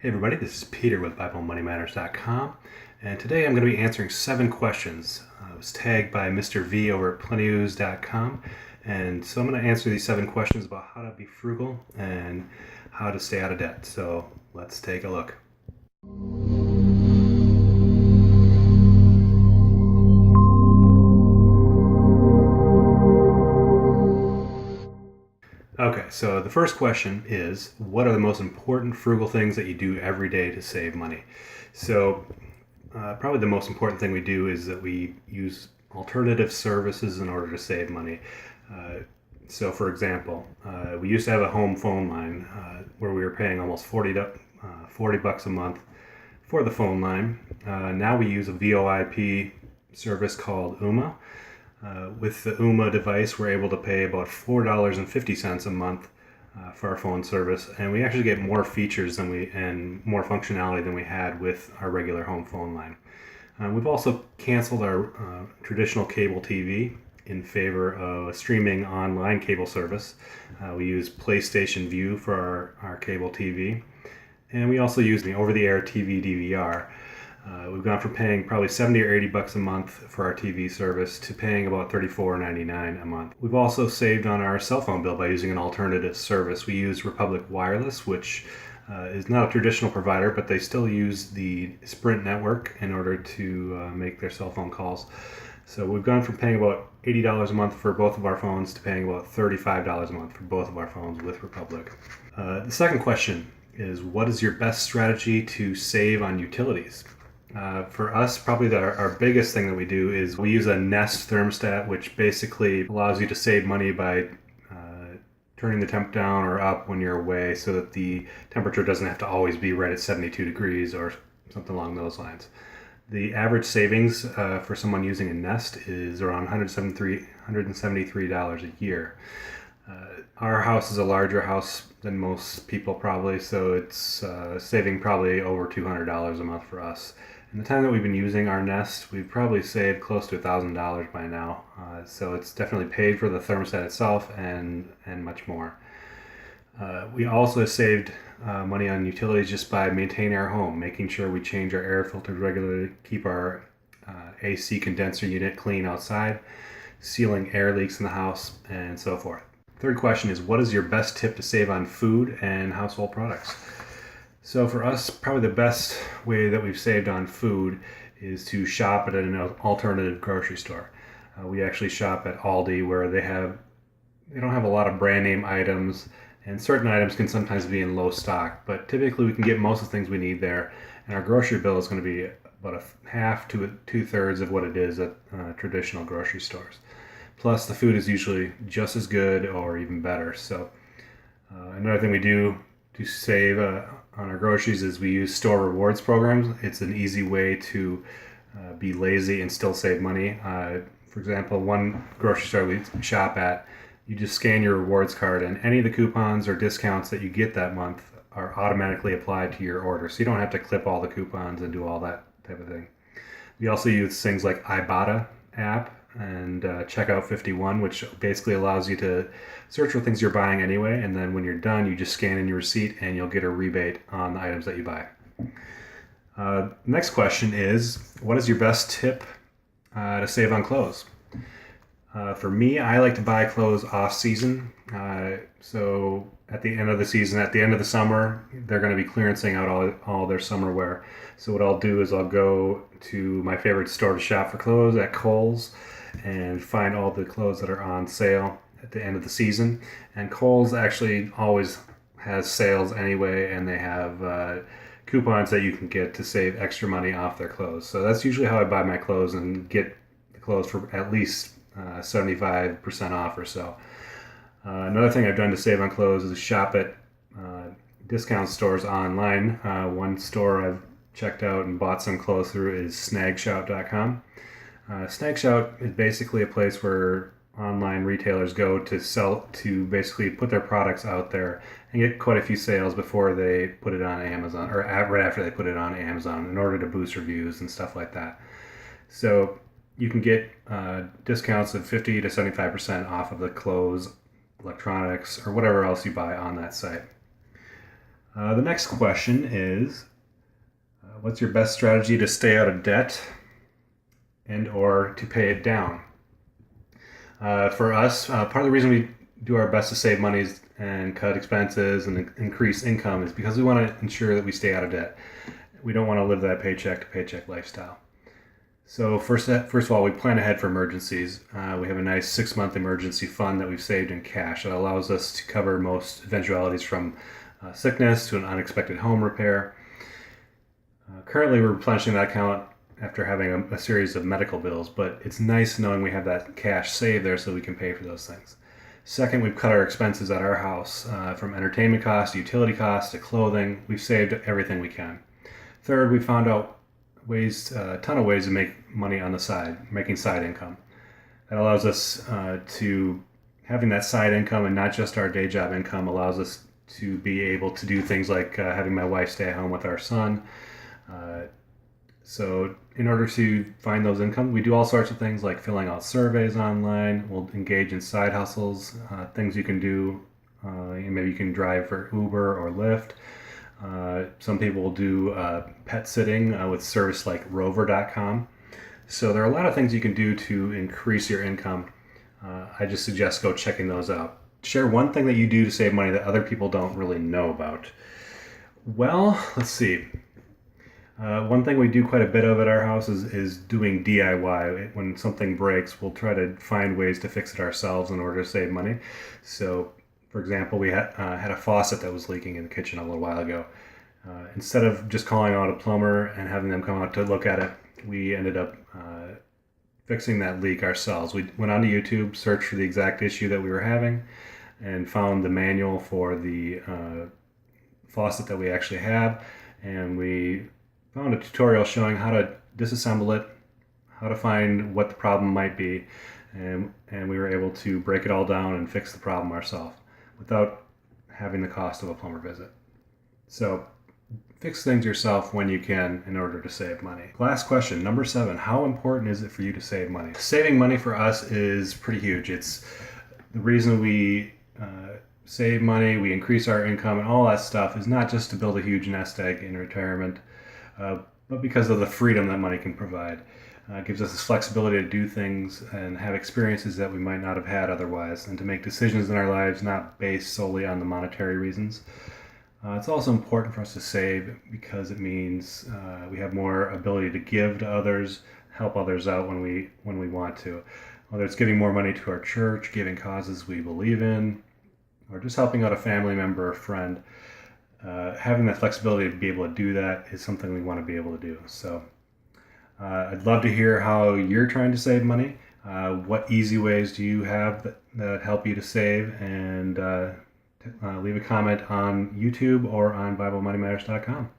Hey everybody, this is Peter with BibleMoneyMatters.com, and today I'm going to be answering 7 questions. I was tagged by Mr. V over at Plenteouz.com, and so I'm going to answer these 7 questions about how to be frugal and how to stay out of debt. So let's take a look. Okay, so the first question is, what are the most important frugal things that you do every day to save money? So probably the most important thing we do is that we use alternative services in order to save money. So for example, we used to have a home phone line where we were paying almost $40 a month for the phone line. Now we use a VoIP service called UMA. With the UMA device, we're able to pay about $4.50 a month for our phone service, and we actually get more features and more functionality than we had with our regular home phone line. We've also canceled our traditional cable TV in favor of a streaming online cable service. We use PlayStation View for our cable TV, and we also use the over-the-air TV DVR. We've gone from paying probably $70 or $80 a month for our TV service to paying about $34.99 a month. We've also saved on our cell phone bill by using an alternative service. We use Republic Wireless, which is not a traditional provider, but they still use the Sprint network in order to make their cell phone calls. So we've gone from paying about $80 a month for both of our phones to paying about $35 a month for both of our phones with Republic. The second question is, what is your best strategy to save on utilities? For us, probably our biggest thing that we do is we use a Nest thermostat, which basically allows you to save money by turning the temp down or up when you're away so that the temperature doesn't have to always be right at 72 degrees or something along those lines. The average savings for someone using a Nest is around $173 a year. Our house is a larger house than most people probably, so it's saving probably over $200 a month for us. In the time that we've been using our Nest, we've probably saved close to $1,000 by now. So it's definitely paid for the thermostat itself and much more. We also saved money on utilities just by maintaining our home, making sure we change our air filters regularly, keep our AC condenser unit clean outside, sealing air leaks in the house, and so forth. Third question is, what is your best tip to save on food and household products? So for us, probably the best way that we've saved on food is to shop at an alternative grocery store. We actually shop at Aldi, where they don't have a lot of brand name items, and certain items can sometimes be in low stock, but typically we can get most of the things we need there, and our grocery bill is going to be about a half to 2/3 of what it is at traditional grocery stores. Plus, the food is usually just as good or even better. So another thing we do to save on our groceries is we use store rewards programs. It's an easy way to be lazy and still save money. For example, one grocery store we shop at, you just scan your rewards card, and any of the coupons or discounts that you get that month are automatically applied to your order. So you don't have to clip all the coupons and do all that type of thing. We also use things like Ibotta app and Checkout 51, which basically allows you to search for things you're buying anyway, and then when you're done, you just scan in your receipt and you'll get a rebate on the items that you buy. Next question is, what is your best tip to save on clothes? For me, I like to buy clothes off season. So at the end of the season, at the end of the summer, they're going to be clearancing out all their summer wear. So what I'll do is I'll go to my favorite store to shop for clothes at Kohl's and find all the clothes that are on sale at the end of the season. And Kohl's actually always has sales anyway, and they have coupons that you can get to save extra money off their clothes. So that's usually how I buy my clothes and get the clothes for at least 75% off or so. Another thing I've done to save on clothes is shop at discount stores online. One store I've checked out and bought some clothes through is snagshout.com. Snagshout is basically a place where online retailers go to basically put their products out there and get quite a few sales before they put it on Amazon, or right after they put it on Amazon, in order to boost reviews and stuff like that. So you can get discounts of 50 to 75% off of the clothes, electronics, or whatever else you buy on that site. The next question is, what's your best strategy to stay out of debt and or to pay it down? For us, part of the reason we do our best to save money and cut expenses and increase income is because we want to ensure that we stay out of debt. We don't want to live that paycheck to paycheck lifestyle. So first of all, we plan ahead for emergencies. We have a nice 6-month emergency fund that we've saved in cash that allows us to cover most eventualities from sickness to an unexpected home repair. Currently, we're replenishing that account after having a series of medical bills, but it's nice knowing we have that cash saved there so we can pay for those things. Second, we've cut our expenses at our house, from entertainment costs to utility costs to clothing. We've saved everything we can. Third, we found out a ton of ways to make money on the side, making side income. That allows us to having that side income and not just our day job income allows us to be able to do things like having my wife stay at home with our son. So in order to find those income, we do all sorts of things like filling out surveys online. We'll engage in side hustles, things you can do. Maybe you can drive for Uber or Lyft. Some people will do pet sitting with service like rover.com. So there are a lot of things you can do to increase your income. I just suggest go checking those out. Share one thing that you do to save money that other people don't really know about. Well, let's see. One thing we do quite a bit of at our house is doing DIY. When something breaks, we'll try to find ways to fix it ourselves in order to save money. So, for example, we had a faucet that was leaking in the kitchen a little while ago. Instead of just calling out a plumber and having them come out to look at it, we ended up fixing that leak ourselves. We went onto YouTube, searched for the exact issue that we were having, and found the manual for the faucet that we actually have, and we found a tutorial showing how to disassemble it, how to find what the problem might be, and we were able to break it all down and fix the problem ourselves without having the cost of a plumber visit. So fix things yourself when you can in order to save money. Last question, number 7, how important is it for you to save money? Saving money for us is pretty huge. It's the reason we save money, we increase our income, and all that stuff is not just to build a huge nest egg in retirement, but because of the freedom that money can provide. It gives us this flexibility to do things and have experiences that we might not have had otherwise, and to make decisions in our lives not based solely on the monetary reasons. It's also important for us to save because it means we have more ability to give to others, help others out when we want to. Whether it's giving more money to our church, giving causes we believe in, or just helping out a family member or friend. Having that flexibility to be able to do that is something we want to be able to do. So I'd love to hear how you're trying to save money. What easy ways do you have that help you to save? And leave a comment on YouTube or on BibleMoneyMatters.com.